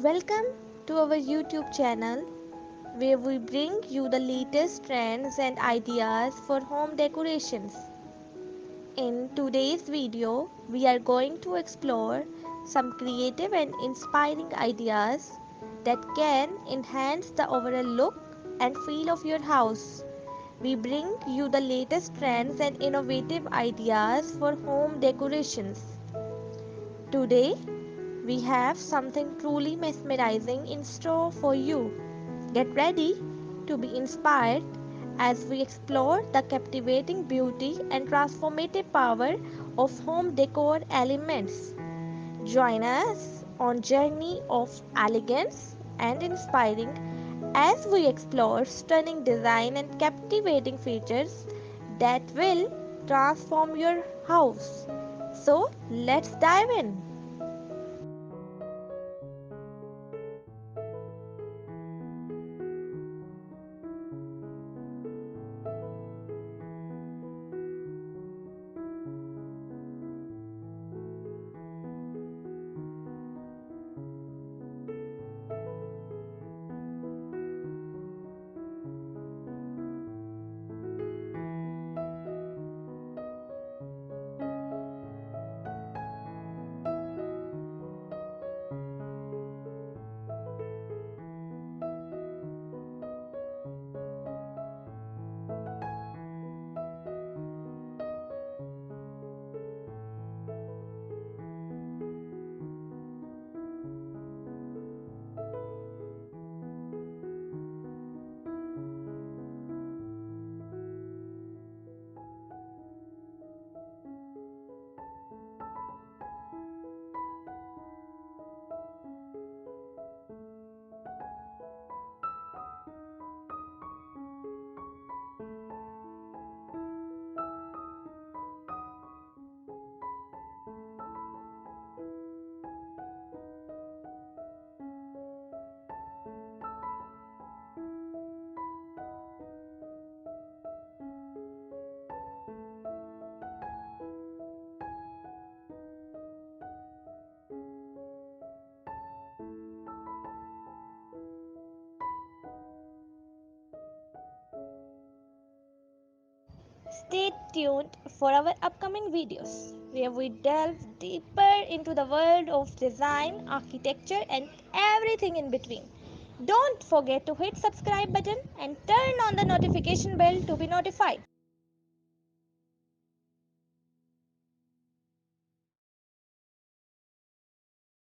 Welcome to our YouTube channel where we bring you the latest trends and ideas for home decorations. In today's video, we are going to explore some creative and inspiring ideas that can enhance the overall look and feel of your house. We bring you the latest trends and innovative ideas for home decorations. Today, we have something truly mesmerizing in store for you. Get ready to be inspired as we explore the captivating beauty and transformative power of home decor elements. Join us on journey of elegance and inspiring as we explore stunning design and captivating features that will transform your house. So, let's dive in. Stay tuned for our upcoming videos where we delve deeper into the world of design, architecture and everything in between. Don't forget to hit subscribe button and turn on the notification bell to be notified.